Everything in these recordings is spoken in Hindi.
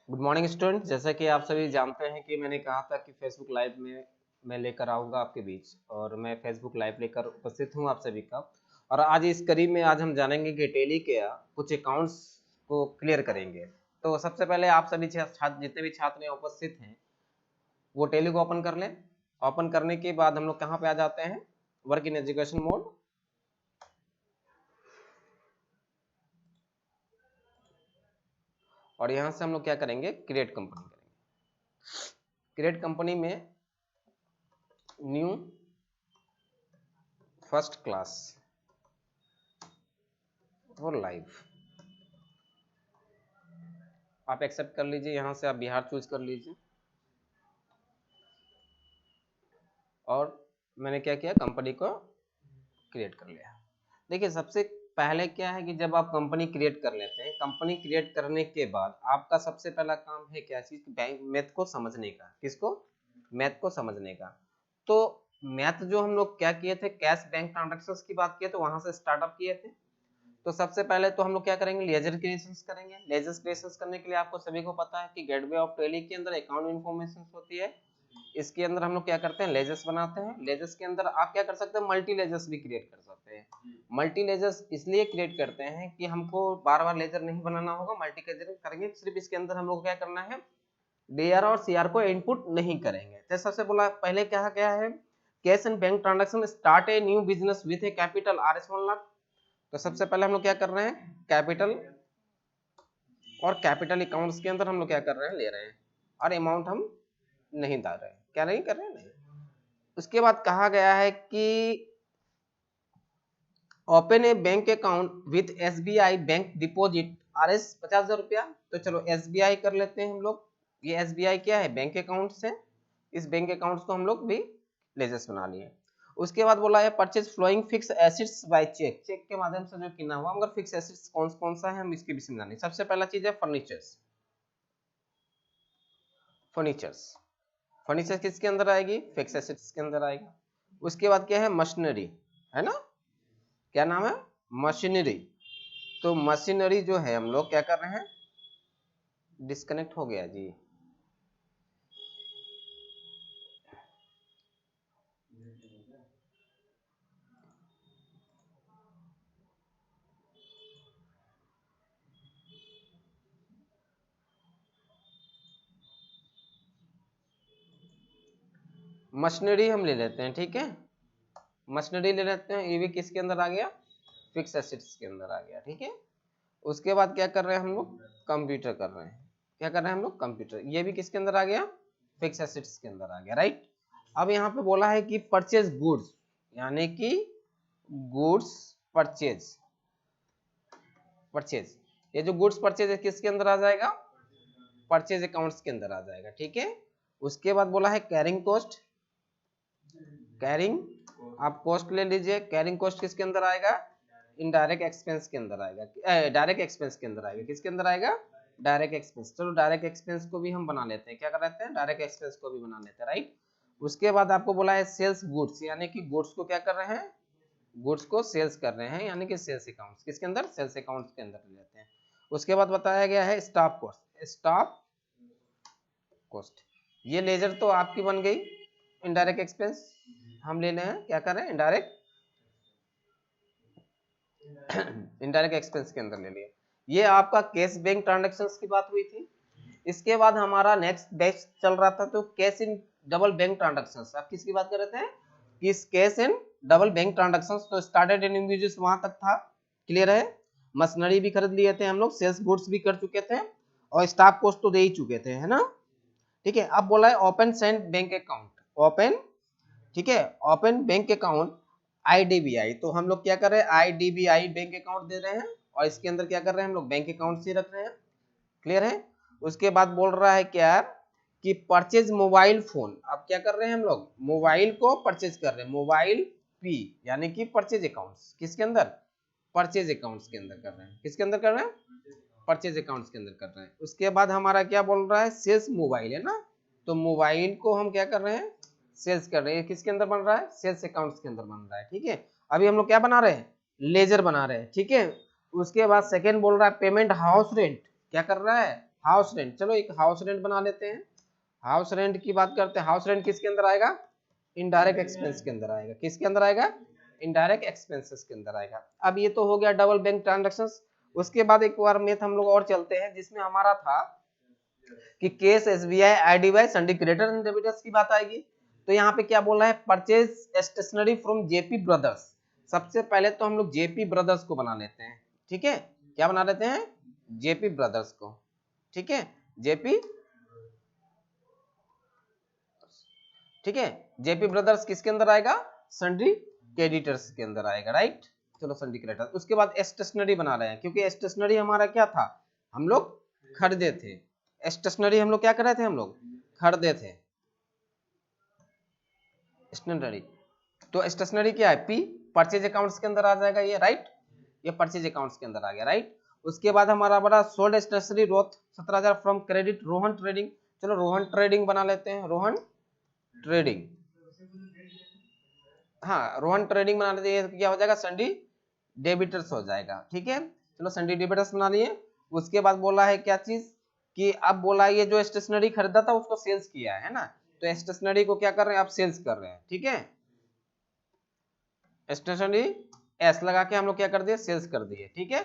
Good morning student. जैसा कि आप सभी जानते हैं कि मैंने कहा था कि फेसबुक लाइव में मैं लेकर आऊँगा आपके बीच, और मैं फेसबुक लाइव लेकर उपस्थित हूँ आप सभी का। और आज इस करीब में आज हम जानेंगे कि टेली के कुछ अकाउंट्स को क्लियर करेंगे। तो सबसे पहले आप सभी छात्र जितने भी छात्र यहाँ उपस्थित हैं वो टेली को ओपन कर लें। ओपन करने के बाद हम लोग कहाँ पे आ जाते हैं, वर्क इन एजुकेशन मोड। और यहाँ से हम लोग क्या करेंगे, क्रिएट कंपनी करेंगे। क्रिएट कंपनी में न्यू फर्स्ट क्लास और लाइव आप एक्सेप्ट कर लीजिए। यहाँ से आप बिहार चूज कर लीजिए। और मैंने क्या किया, कंपनी को क्रिएट कर लिया। देखिए सबसे पहले क्या है कि जब आप कंपनी क्रिएट कर लेते हैं, कंपनी क्रिएट करने के बाद आपका सबसे पहला काम है क्या चीज, बैंक मैथ को समझने का। किसको? मैथ को समझने का। तो मैथ जो हम लोग क्या किए थे, कैश बैंक ट्रांजेक्शन्स की बात किए तो वहां से स्टार्टअप किए थे। तो सबसे पहले तो हम लोग क्या करेंगे, लेजर क्रिएशंस करेंगे। लेजर क्रिएशंस करने के लिए आपको सभी को पता है कि गेटवे ऑफ टेली के अंदर अकाउंट इन्फॉर्मेशन होती है। इसके अंदर हम लोग क्या करते हैं, लेजर्स बनाते हैं। लेजर्स के अंदर आप क्या कर सकते हैं, मल्टी लेजर्स भी क्रिएट कर सकते हैं। मल्टी लेजर्स इसलिए क्रिएट करते हैं कि हमको बार बार लेजर नहीं बनाना होगा। मल्टी लेजर करेंगे, सिर्फ इसके अंदर हम लोग क्या करना है, डीआर और सीआर को इनपुट नहीं करेंगे। तो सबसे बोला पहले क्या क्या है, cash and bank transaction start a new business with A capital R small lakh. तो सबसे पहले हम लोग क्या कर रहे हैं, कैपिटल, और कैपिटल अकाउंट्स के अंदर हम लोग क्या कर रहे हैं, ले रहे हैं। और अमाउंट हम नहीं डाल रहे हैं, क्या नहीं कर रहे हैं, नहीं। उसके बाद कहा गया है कि open A bank account with SBI bank deposit RS 50,000 रुपया। तो चलो एसबीआई कर लेते हैं हम लोग। ये एसबीआई क्या है, बैंक अकाउंट है। इस बैंक अकाउंट को हम लोग भी लेजर्स बना लिए। उसके बाद बोला है purchase following fix assets by cheque. Cheque के माध्यम से जो किना हुआ, मगर फिक्स एसेट्स कौन कौन सा है हम इसके विषय में जानेंगे। सबसे पहला चीज है फर्नीचर्स। फर्नीचर्स फर्नीचर किसके अंदर आएगी, फिक्स एसेट्स के अंदर आएगी। उसके बाद क्या है, मशीनरी, है ना, क्या नाम है, मशीनरी। तो मशीनरी जो है हम लोग क्या कर रहे हैं, डिस्कनेक्ट हो गया जी। मशीनरी हम ले लेते हैं, ठीक है, मशीनरी ले लेते हैं। ये भी किसके अंदर आ गया, फिक्स एसेट्स के अंदर आ गया, ठीक है। उसके बाद क्या कर रहे हैं हम लोग, कंप्यूटर कर रहे हैं। क्या कर रहे हैं हम लोग, कंप्यूटर। ये भी किसके अंदर आ गया, फिक्स एसेट्स के अंदर आ गया, राइट। अब यहाँ पे बोला है कि परचेज गुड्स, यानी कि गुड्स परचेज। परचेज, ये जो गुड्स परचेज है किसके अंदर आ जाएगा, परचेज अकाउंट्स के अंदर आ जाएगा, ठीक है। उसके बाद बोला है कैरिंग कॉस्ट। कैरिंग, आप कॉस्ट ले लीजिए। कैरिंग कॉस्ट किसके अंदर आएगा, इनडायरेक्ट एक्सपेंस के अंदर आएगा, डायरेक्ट एक्सपेंस के अंदर आएगा। किसके अंदर आएगा, डायरेक्ट एक्सपेंस। चलो डायरेक्ट एक्सपेंस को भी हम बना लेते हैं, क्या कर लेते हैं, डायरेक्ट एक्सपेंस को भी बना लेते हैं, राइट। उसके बाद आपको बोला है सेल्स गुड्स, यानी कि गुड्स को क्या कर रहे हैं, गुड्स को सेल्स कर रहे हैं, यानी कि सेल्स अकाउंट्स किसके अंदर, सेल्स अकाउंट्स के अंदर ले लेते हैं। उसके बाद बताया गया है स्टाफ कॉस्ट। स्टाफ कॉस्ट, ये लेजर तो आपकी बन गई इनडायरेक्ट एक्सपेंस। हम ले रहे हैं, क्या कर रहे हैं, इनडायरेक्ट इनडायरेक्ट एक्सपेंस के अंदर ले लिया। ये आपका कैश बैंक ट्रांजैक्शंस की बात हुई थी। इसके बाद हमारा नेक्स्ट बैच चल रहा था तो cash in double bank transactions. आप किसकी बात कर रहे थे, किस cash in double bank transactions. तो स्टार्टेड इन यूजेस वहां तक था, क्लियर है। मशीनरी भी खरीद लिए थे हम लोग, सेल्स गुड्स भी कर चुके थे, और स्टाफ कॉस्ट तो दे ही चुके थे, है ना, ठीक है। अब बोला है open send bank account. Open, ठीक है, ओपन बैंक अकाउंट आईडीबीआई। तो हम लोग क्या कर रहे हैं, आईडीबीआई बैंक अकाउंट दे रहे हैं, और इसके अंदर क्या कर रहे हैं हम लोग, बैंक अकाउंट से रख रहे हैं, क्लियर है। उसके बाद बोल रहा है क्या कि परचेज मोबाइल फोन। अब क्या कर रहे हैं हम लोग, मोबाइल को परचेज कर रहे हैं, मोबाइल पी, यानी कि परचेज अकाउंट्स किसके अंदर, परचेज अकाउंट्स के अंदर कर रहे हैं। किसके अंदर कर रहे हैं, परचेज अकाउंट्स के अंदर कर रहे हैं। उसके बाद हमारा क्या बोल रहा है, सेल्स मोबाइल, है ना। तो मोबाइल को हम क्या कर रहे हैं, सेल्स कर रहे हैं। किसके अंदर बन रहा है, सेल्स अकाउंट्स के अंदर बन रहा है, ठीक है। अभी हम लोग क्या बना रहे हैं, लेजर बना रहे हैं, ठीक है। उसके बाद सेकंड बोल रहा है पेमेंट हाउस रेंट। क्या कर रहा है, हाउस रेंट, चलो एक हाउस रेंट बना लेते हैं। हाउस रेंट की बात करते हैं। हाउस रेंट किसके अंदर आएगा? इनडायरेक्ट एक्सपेंस के अंदर आएगा। किसके अंदर आएगा? इनडायरेक्ट एक्सपेंसेस के अंदर आएगा। अब ये तो हो गया डबल बैंक ट्रांजैक्शंस। उसके बाद एक बार मेथ हम लोग और चलते हैं, जिसमें हमारा था कि case SBI IDBI सन्डी creditor and debtors की बात आएगी। तो यहाँ पे क्या बोल रहा है? Purchase stationery from JP brothers. सबसे पहले तो हम लोग जेपी ब्रदर्स को बना लेते हैं, ठीक है? क्या बना लेते हैं? जेपी ब्रदर्स को, ठीक है? जेपी, ठीक है? जेपी ब्रदर्स किसके अंदर आएगा? सन्डी क्रेडिटर्स के अंदर आएगा, राइट? चलो सन्डी क्रेडिटर। उसके बाद स्टेशनरी बना रहे हैं, क्योंकि स्टेशनरी हमारा क्या था? हम लोग खरीदे थे। स्टेशनरी हम लोग क्या कर रहे थे? हम लोग खरीदे थे स्टेशनरी। तो स्टेशनरी क्या है? पी, परचेज अकाउंट्स के अंदर आ जाएगा ये, राइट? ये परचेज अकाउंट्स के अंदर आ गया, राइट? उसके बाद हमारा बड़ा sold stationery worth 17,000 from credit Rohan trading. चलो रोहन ट्रेडिंग बना लेते हैं, रोहन ट्रेडिंग। हाँ, रोहन ट्रेडिंग बना लेते हैं, क्या हो जाएगा? सन्डी डेबिटर्स हो जाएगा, ठीक है? चलो सन्डी डेबिटर्स बना लिए। उसके बाद बोला है क्या चीज कि अब बोला ये जो स्टेशनरी खरीदा था उसको सेल्स किया है ना, तो स्टेशनरी को क्या कर रहे हैं? आप सेल्स कर रहे हैं, ठीक है? स्टेशनरी एस लगा के हम लोग क्या कर दिए? सेल्स कर दिए, ठीक है?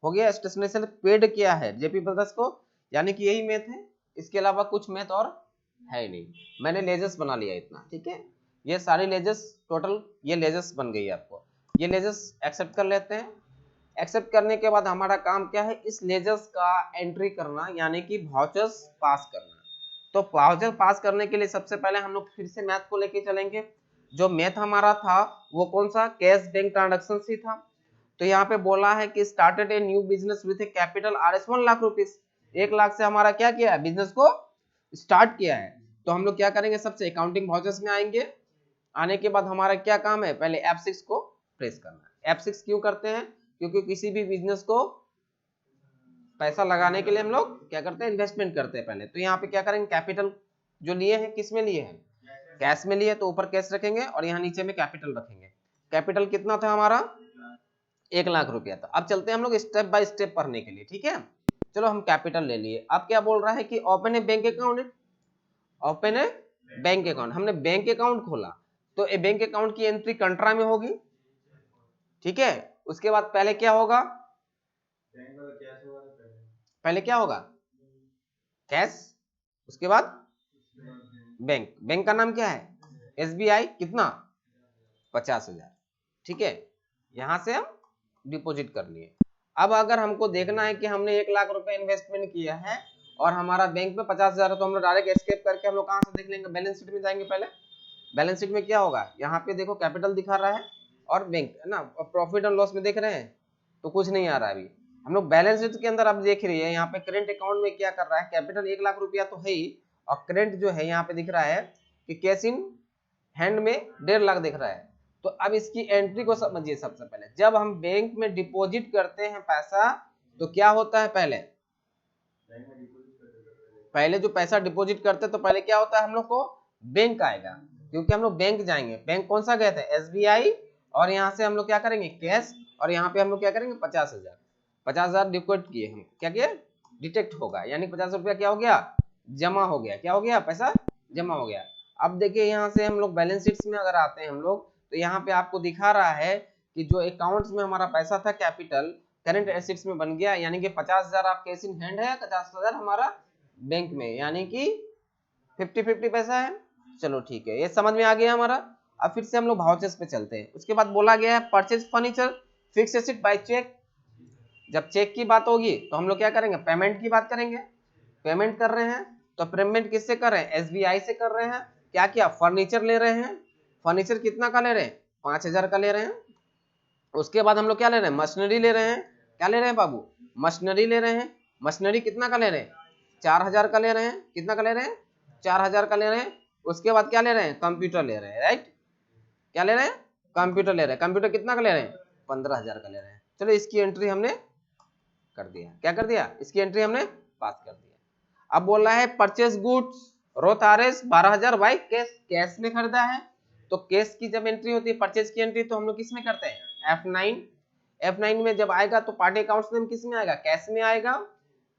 हो गया। स्टेशनरी सेल पेड किया है जेपी ब्रदर्स को, यानी कि यही मेथ है, इसके अलावा कुछ मेथ और है नहीं। मैंने लेजर्स बना लिया इतना, ठीक है? ये सारी लेजर्स टोटल ये लेजर्स बन गई आपको। ये लेजर्स एक्सेप्ट कर लेते हैं। एक्सेप्ट करने के बाद हमारा काम क्या है? इस लेजर्स का एंट्री करना, यानी कि वाउचर्स पास करना। तो वाउचर पास करने के लिए सबसे पहले हम लोग फिर से मैथ को लेके चलेंगे। जो मैथ हमारा था वो कौन सा? कैश बैंक ट्रांजैक्शन ही था। तो यहाँ पे बोला है कि started a new business with A capital RS 1 lakh rupees. 1 lakh से हमारा क्या किया है? बिजनेस को स्टार्ट किया है। तो हम लोग क्या करेंगे? सबसे अकाउंटिंग वाउचर्स में आएंगे। आने के बाद हमारा क्या काम है? पहले F6 को प्रेस करना है। F6 क्यों करते हैं? क्योंकि किसी भी बिजनेस को पैसा लगाने के लिए हम लोग क्या करते हैं? इन्वेस्टमेंट करते हैं पहले। तो यहाँ पे क्या करेंगे? कैपिटल जो लिए हैं किस में लिए हैं? कैश में लिए, तो ऊपर कैश रखेंगे और यहाँ नीचे में कैपिटल रखेंगे। कैपिटल कितना था हमारा? 1 लाख रुपया था। अब चलते हैं हम लोग स्टेप बाय स्टेप पढ़ने के लिए, ठीक है? चलो हम कैपिटल ले लिए। अब क्या बोल रहा है कि ओपन ए बैंक अकाउंट। ओपन ए बैंक अकाउंट, हमने बैंक अकाउंट खोला, तो ए बैंक अकाउंट की एंट्री कंट्रा में होगी, ठीक है? उसके बाद पहले क्या होगा? पहले क्या होगा? कैश। उसके बाद बैंक। बैंक का नाम क्या है? SBI। कितना? 50,000, ठीक है? यहां से हम डिपॉजिट कर लिए। अब अगर हमको देखना है कि हमने 1 लाख रुपए इन्वेस्टमेंट किया है और हमारा बैंक में 50,000 है, तो हम लोग डायरेक्ट एस्केप करके हम लोग कहां से देख लेंगे? बैलेंस शीट में जाएंगे। पहले बैलेंस शीट में क्या होगा? यहाँ पे देखो कैपिटल दिखा रहा है और बैंक है ना, प्रॉफिट एंड लॉस में देख रहे हैं तो कुछ नहीं आ रहा है। अभी हम लोग बैलेंस शीट के अंदर अब देख रही है, यहाँ पे करेंट अकाउंट में क्या कर रहा है? कैपिटल 1 लाख रुपया तो है ही, और करेंट जो है यहाँ पे दिख रहा है कि कैश इन हैंड में 1.5 लाख दिख रहा है। तो अब इसकी एंट्री को समझिए। सबसे पहले जब हम बैंक में डिपॉजिट करते हैं पैसा, तो क्या होता है? पहले जो पैसा डिपॉजिट करते हैं तो पहले क्या होता है? हम लोग को बैंक आएगा, क्योंकि हम लोग बैंक जाएंगे। बैंक कौन सा गए थे? SBI। और यहाँ से हम लोग क्या करेंगे? कैश। और यहाँ पे हम लोग क्या करेंगे? 50,000। 50,000 डिपॉजिट किए हम, क्या किए? डिटेक्ट होगा, यानी 50 रुपया क्या हो गया? जमा हो गया। क्या हो गया? पैसा जमा हो गया। अब देखिए यहाँ से हम लोग बैलेंस शीट्स में अगर आते हैं हम लोग, तो यहाँ पे आपको दिखा रहा है कि जो अकाउंट्स में हमारा पैसा था कैपिटल करंट एसेट्स में बन गया, यानी कि 50,000 आप कैश इन हैंड है, 50,000 हमारा बैंक में, यानी कि 50-50 पैसा है। चलो ठीक है, ये समझ में आ गया हमारा। अब फिर से हम लोग वाउचर्स पे चलते हैं। उसके बाद बोला गया है purchase furniture fix asset by cheque. जब चेक की बात होगी तो हम लोग क्या करेंगे? पेमेंट की बात करेंगे। पेमेंट कर रहे हैं तो पेमेंट किससे कर रहे हैं? SBI से कर रहे हैं। क्या किया? फर्नीचर ले रहे हैं। फर्नीचर कितना का ले रहे हैं? 5,000 का ले रहे हैं। उसके बाद हम लोग क्या ले रहे हैं? मशीनरी ले रहे हैं। क्या ले रहे हैं बाबू? मशीनरी ले रहे हैं। मशीनरी कितना का ले रहे हैं? 4,000 का ले रहे हैं। कितना का ले रहे हैं? 4,000 का ले रहे हैं। उसके बाद क्या ले रहे हैं? कंप्यूटर ले रहे हैं, राइट? क्या ले रहे हैं? कंप्यूटर ले रहे हैं। कंप्यूटर कितना का ले रहे हैं? 15,000 का ले रहे हैं। चलो इसकी एंट्री हमने कर दिया। क्या कर दिया? इसकी एंट्री हमने पास कर दिया। अब बोल रहा है purchase goods Roth RS 12,000 by cash. Cash में खरीदा है, तो कैश की जब एंट्री होती है, परचेज की एंट्री, तो हम लोग किस में करते हैं? F9। F9 में जब आएगा तो पार्टी अकाउंट्स नेम किस में आएगा? कैश में आएगा।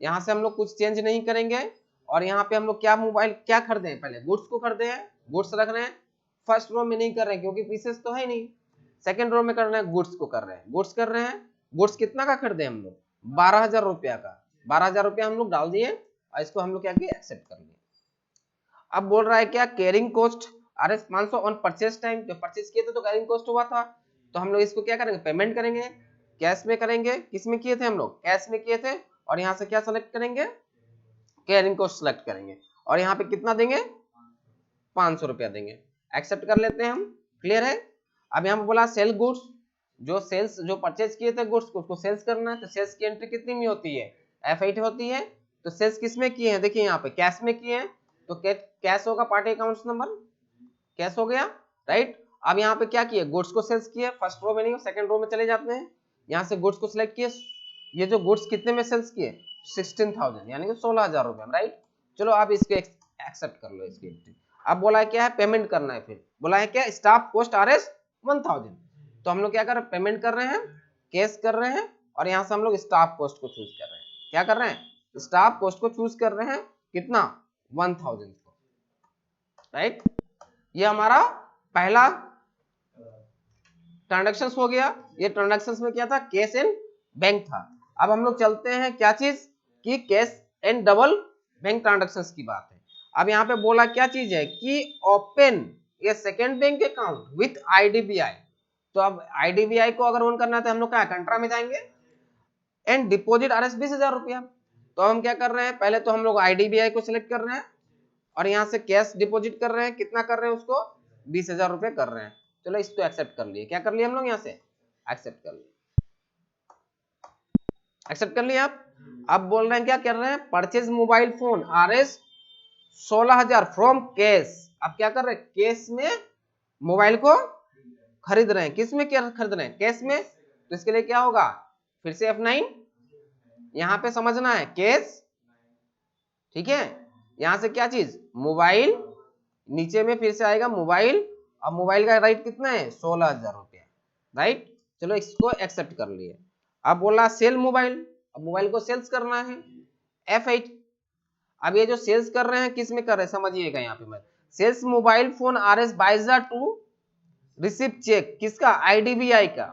यहाँ से हम लोग कुछ चेंज नहीं करेंगे। और यहाँ पे हम लोग क्या मोबाइल क्या खरीदे हैं, पहले गुड्स को खरीदे हैं, गुड्स रख रहे हैं। फर्स्ट रो में नहीं कर रहे हैं क्योंकि पीसेस तो है नहीं। सेकंड रो में कर रहे हैं, गुड्स को कर रहे हैं, गुड्स कर रहे हैं। गुड्स कितना का खरीदे हम लोग, 12,000 रुपया का। 12,000 रुपया हम लोग डाल दिए और इसको हम लोग क्या किए, एक्सेप्ट कर लिए। अब बोल रहा है क्या, carrying cost RS 500 on purchase time, जो परचेज किए थे तो कैरिंग कॉस्ट हुआ था, तो हम लोग इसको क्या करेंगे, पेमेंट करेंगे। कैश में करेंगे, किस में किए थे हम लोग, कैश में किए थे। और यहाँ से क्या सेलेक्ट करेंगे, कैरिंग कॉस्ट सेलेक्ट करेंगे और यहाँ पे कितना देंगे, 500 रुपया देंगे। एक्सेप्ट कर लेते हैं हम, क्लियर है। अब यहाँ पे बोला सेल गुड्स, जो परचेज किए थे गुड्स को उसको सेल्स करना है, तो सेल्स की एंट्री कितनी में होती है, F8 होती है। तो सेल्स किस में किए हैं, देखिए यहाँ पे कैश में किए हैं, तो कैश होगा पार्टी अकाउंट्स नंबर, कैश हो गया, राइट। अब यहाँ पे क्या किए, गुड्स को सेल्स किए, फर्स्ट रो में नहीं, सेकंड रो में चले जाते हैं। यहाँ से गुड्स को सिलेक्ट किए, ये जो गुड्स कितने में सेल्स किए, 16,000 यानी कि 16,000 रुपए में, राइट। चलो आप इसको एक्सेप्ट कर लो इसकी एंट्री। अब बोला है क्या है, पेमेंट करना है, फिर बोला है क्या, स्टाफ कॉस्ट RS 1000। तो हम लोग क्या कर रहे हैं, पेमेंट कर रहे हैं, कैश कर रहे हैं और यहाँ से हम लोग स्टाफ कॉस्ट को चूज कर रहे हैं। क्या कर रहे हैं, स्टाफ कॉस्ट को चूज कर रहे हैं, कितना, 1000 को, राइट। ये हमारा पहला ट्रांजैक्शंस हो गया। ये ट्रांजैक्शंस में क्या था, कैश एंड बैंक था। अब हम लोग चलते हैं क्या चीज कि cash and double bank transactions की बात है। अब यहाँ पे बोला क्या चीज है कि ओपन ये second bank account with IDBI। तो अब IDBI को अगर ऑन करना है तो हम लोग क्या कंट्रा में जाएंगे एंड डिपॉजिट RS 20,000 रुपया। तो हम क्या कर रहे हैं, पहले तो हम लोग IDBI को सिलेक्ट कर रहे हैं और यहाँ से कैश डिपॉजिट कर रहे हैं, कितना कर रहे हैं उसको, 20,000 रुपये कर रहे हैं। चलो इसको एक्सेप्ट कर लिए, क्या कर लिए हम लोग, यहाँ से एक्सेप्ट कर लिए, एक्सेप्ट कर लिया आप। अब बोल रहे हैं क्या कर रहे हैं, purchase mobile phone RS 16,000 from cash. अब क्या कर रहे हैं, कैश में मोबाइल को खरीद रहे हैं, किस में क्या खरीद रहे हैं, कैश में। तो इसके लिए क्या होगा, फिर से F9, यहाँ पे समझना है कैश, ठीक है। यहाँ से क्या चीज, मोबाइल, नीचे में फिर से आएगा मोबाइल। अब मोबाइल का राइट कितना है, 16,000 रुपया, राइट। चलो इसको एक्सेप्ट कर लिए। अब बोला सेल मोबाइल, अब मोबाइल को सेल्स करना है, F8। अब ये जो सेल्स कर रहे हैं किस में कर रहे हैं, समझिएगा यहाँ पे मैं, sales mobile phone RS 22,000 to receive cheque, किसका, IDBI का,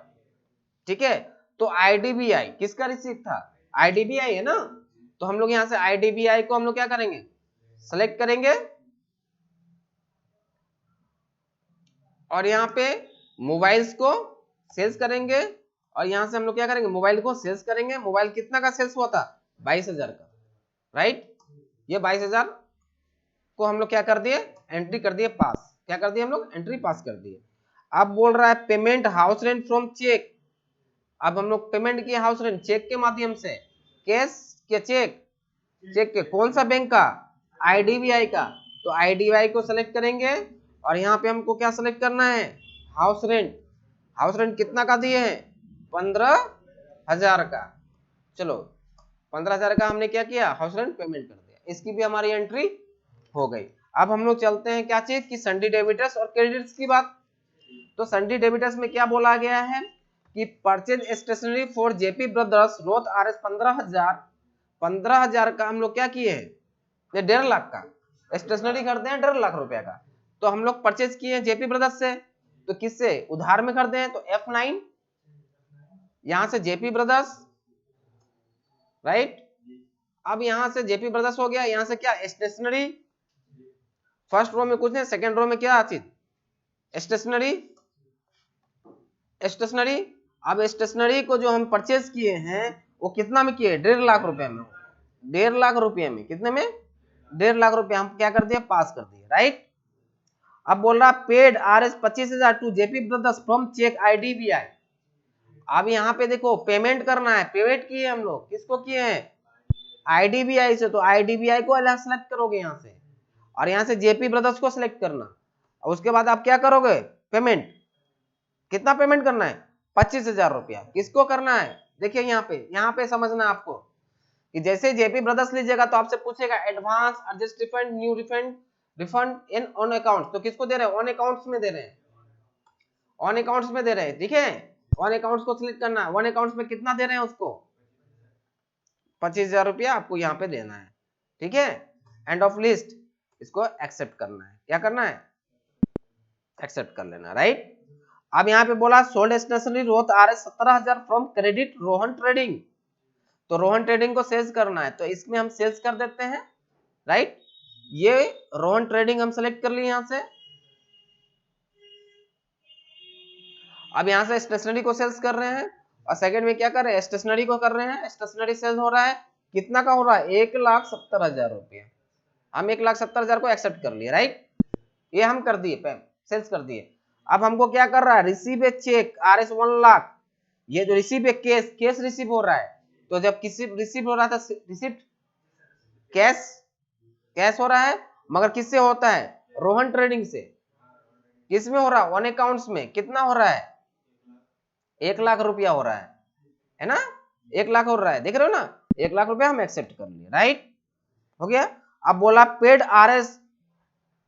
ठीक है। तो IDBI किसका रिसीव था, IDBI है ना। तो हम लोग यहाँ से IDBI को हम लोग क्या करेंगे, सेलेक्ट करेंगे और यहाँ पे मोबाइल्स को सेल्स करेंगे और यहाँ से हम लोग क्या करेंगे, मोबाइल को सेल्स करेंगे। मोबाइल कितना का सेल्स हुआ था, 22,000 का, राइट। ये 22,000 को हम लोग क्या कर दिए, एंट्री कर दिए पास, क्या कर दिए हम लोग, एंट्री पास कर दिए। अब बोल रहा है payment house rent from cheque. अब हम लोग पेमेंट किए हाउस रेंट चेक के माध्यम से, कैश के चेक, चेक के कौन सा बैंक का, IDBI का। तो IDBI को सेलेक्ट करेंगे और यहाँ पे हमको क्या सेलेक्ट करना है, हाउस रेंट। हाउस रेंट कितना का दिए हैं, 15,000 का। चलो 15,000 का हमने क्या किया, हाउस रेंट पेमेंट कर दिया, इसकी भी हमारी एंट्री हो गई। अब हम लोग चलते हैं क्या चीज की, सन्डी डेबिटर्स और क्रेडिट्स की बात। तो सन्डी डेबिटर्स में क्या बोला गया है कि purchase stationery for JP brothers worth RS 15,000, 15,000 का हम लोग क्या किए हैं, ये 1.5 लाख का स्टेशनरी खरीदे हैं, 1.5 लाख रुपया का। तो हम लोग परचेज किए हैं JP ब्रदर्स से, तो किससे, उधार में खरीदे हैं, तो F9, यहां से JP ब्रदर्स, राइट। अब यहां से JP ब्रदर्स हो गया, यहां से क्या, स्टेशनरी, फर्स्ट रो में कुछ नहीं, सेकंड रो में क्या चीज, स्टेशनरी, स्टेशनरी। अब स्टेशनरी को जो हम परचेज किए हैं वो कितना में किए, 1.5 लाख रुपए में, 1.5 लाख रुपए में, कितने में, 1.5 लाख रुपए हम क्या कर दिए, पास कर दिए, राइट। अब बोल रहा paid RS 25,000 to JP brothers from cheque IDBI। अब यहाँ पे देखो पेमेंट करना है, पेमेंट किए हम लोग, किसको किए हैं, IDBI से। तो IDBI को अलग सेलेक्ट करोगे यहाँ से और यहाँ से JP ब्रदर्स को सिलेक्ट करना और उसके बाद आप क्या करोगे, पेमेंट, कितना पेमेंट करना है, 25,000 रुपया। किसको करना है, देखिए यहाँ पे समझना है आपको कि जैसे JP ब्रदर्स लीजिएगा तो आपसे पूछेगा advance, adjust refund, new refund, refund in on account. तो किसको दे रहे हैं, ऑन अकाउंट्स में दे रहे हैं, ऑन अकाउंट्स में दे रहे हैं, ठीक है। ऑन अकाउंट्स को सिलेक्ट करना है, ऑन अकाउंट्स में कितना दे रहे हैं उसको, 25,000 रुपया आपको यहाँ पे देना है, ठीक है। एंड ऑफ लिस्ट, इसको एक्सेप्ट करना है। क्या करना है? एक्सेप्ट कर लेना, राइट। अब यहाँ पे बोला सोल्ड स्टेशनरी रोहत RS 17,000 from credit Rohan Trading, तो रोहन ट्रेडिंग को सेल्स करना है, तो इसमें हम सेल्स कर देते हैं, राइट। ये रोहन ट्रेडिंग हम सेलेक्ट कर लिए यहाँ से। अब यहाँ से स्टेशनरी को सेल्स कर रहे हैं, और सेकंड में क्या कर रहे हैं? स्टेशनरी को कर रहे हैं। स्टेशनरी सेल्स हो रहा है, कितना का हो रहा है? 1,70,000 रुपया। हम 1,70,000 को एक्सेप्ट कर लिए, राइट। ये हम कर दिए, सेल्स कर दिए। अब हमको क्या कर रहा है? Receive a cheque RS 1 lakh. ये जो रिसीव ए कैश रिसीव हो रहा है, तो जब किसी रिसीव हो रहा था, रिसिप्ट कैश हो रहा है, मगर किससे होता है? रोहन ट्रेडिंग से। किसमें हो रहा है? ऑन अकाउंट्स में। कितना हो रहा है? 1 लाख रुपया हो रहा है ना? 1 लाख हो रहा है, देख रहे हो ना? 1 लाख रुपया हम एक्सेप्ट कर लिए, राइट। हो गया। अब बोला paid RS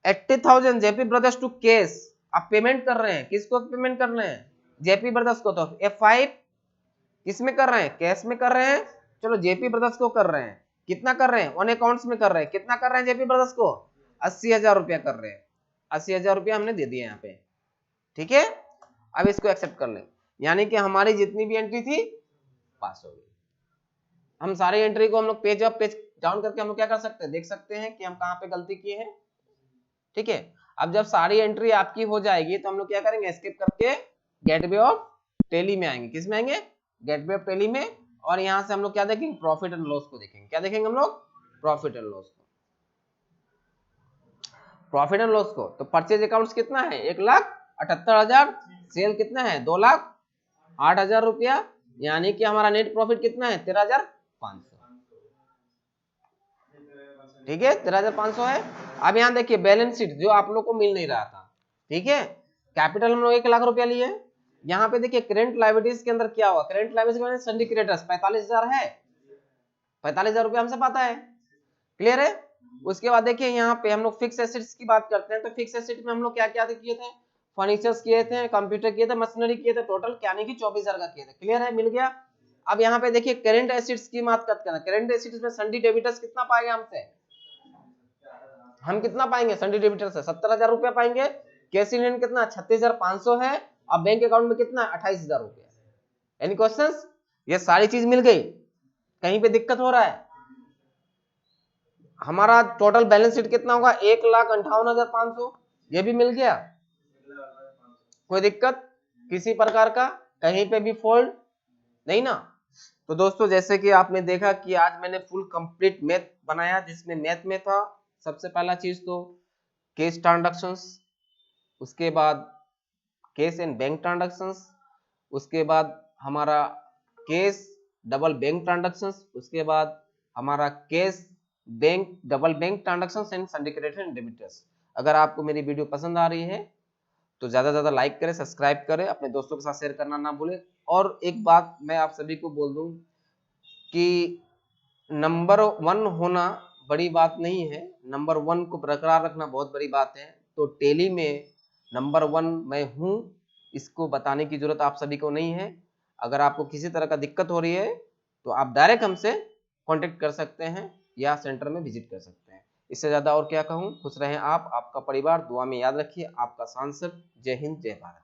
80,000 JP brothers to cash. आप पेमेंट कर रहे हैं, किसको पेमेंट कर रहे हैं? जेपी ब्रदर्स को। तो F5 किसमें कर रहे हैं? कैश में कर रहे हैं। चलो जेपी ब्रदर्स को कर रहे हैं। कितना कर रहे हैं? ऑन अकाउंट्स में कर रहे हैं। कितना कर रहे हैं जेपी ब्रदर्स को? 80,000 रुपया कर रहे हैं। 80,000 रुपया हमने दे दिया यहाँ पे, ठीक है। अब इसको एक्सेप्ट कर लें, यानी कि हमारी जितनी भी एंट्री थी पास हो गई। हम सारी एंट्री को हम लोग पेज अप पेज डाउन करके हम लोग क्या कर सकते हैं? देख सकते हैं कि हम कहाँ पे गलती किए हैं, ठीक है। अब जब सारी एंट्री आपकी हो जाएगी तो हम लोग क्या करेंगे? एस्केप करके गेटवे ऑफ टेली में आएंगे। किस में आएंगे? गेटवे ऑफ टेली में। और यहाँ से हम लोग क्या देखेंगे? प्रॉफिट एंड लॉस को देखेंगे। क्या देखेंगे हम लोग? प्रॉफिट एंड लॉस को। प्रॉफिट एंड लॉस को तो परचेज अकाउंट्स कितना है? 1,78,000। सेल कितना है? 2,08,000 रुपया, यानी कि हमारा नेट प्रॉफिट कितना है? 13,500, ठीक है। 13,500 है। अब यहाँ देखिए बैलेंस शीट जो आप लोग को मिल नहीं रहा था, ठीक है। कैपिटल हम लोग 1 लाख रुपया लिए। यहाँ पे देखिए करेंट लायबिलिटीज के अंदर क्या हुआ? करेंट लायबिलिटीज में संडी क्रेडिटर्स 45,000 है। 45,000 रुपया हमसे पाता है, क्लियर है। उसके बाद देखिए यहाँ पे हम लोग फिक्स एसेट्स की बात करते हैं, तो फिक्स एसेट में हम लोग क्या क्या किए थे? फर्नीचर्स किए थे, कंप्यूटर किए थे, मशीनरी किए थे, टोटल यानी कि 24,000 का किए थे, क्लियर है, मिल गया। अब यहाँ पे देखिए करेंट एसेट्स की बात करते हैं। करेंट एसेट्स में संडी डेबिटर्स कितना पाएंगे हमसे? हम कितना पाएंगे संडी डेबिटर से? 70,000 रुपया पाएंगे। कैश इन हैंड कितना? 36,500 है। और बैंक अकाउंट में कितना? 28,000 रुपया। Any questions? ये सारी चीज मिल गई, कहीं पे दिक्कत हो रहा है? हमारा टोटल बैलेंस शीट कितना होगा? 1,58,500, ये भी मिल गया। कोई दिक्कत किसी प्रकार का? कहीं पे भी फॉल्ट नहीं ना? तो दोस्तों जैसे कि आपने देखा कि आज मैंने फुल कंप्लीट मैथ बनाया, जिसमें मैथ में था सबसे पहला चीज तो कैश ट्रांजैक्शंस, उसके बाद कैश एंड बैंक ट्रांजैक्शंस, उसके बाद हमारा कैश डबल बैंक ट्रांजैक्शंस, उसके बाद हमारा cash bank double bank transactions and syndicated and debtors. अगर आपको मेरी वीडियो पसंद आ रही है तो ज़्यादा से ज़्यादा लाइक करें, सब्सक्राइब करें, अपने दोस्तों के साथ शेयर करना ना भूलें। और एक बात मैं आप सभी को बोल दूं कि नंबर 1 होना बड़ी बात नहीं है, नंबर 1 को बरकरार रखना बहुत बड़ी बात है। तो टेली में नंबर 1 मैं हूँ, इसको बताने की जरूरत आप सभी को नहीं है। अगर आपको किसी तरह का दिक्कत हो रही है तो आप डायरेक्ट हमसे कांटेक्ट कर सकते हैं या सेंटर में विजिट कर सकते हैं। इससे ज़्यादा और क्या कहूँ। खुश रहें आप, आपका परिवार, दुआ में याद रखिए। आपका सांसद। जय हिंद, जय भारत।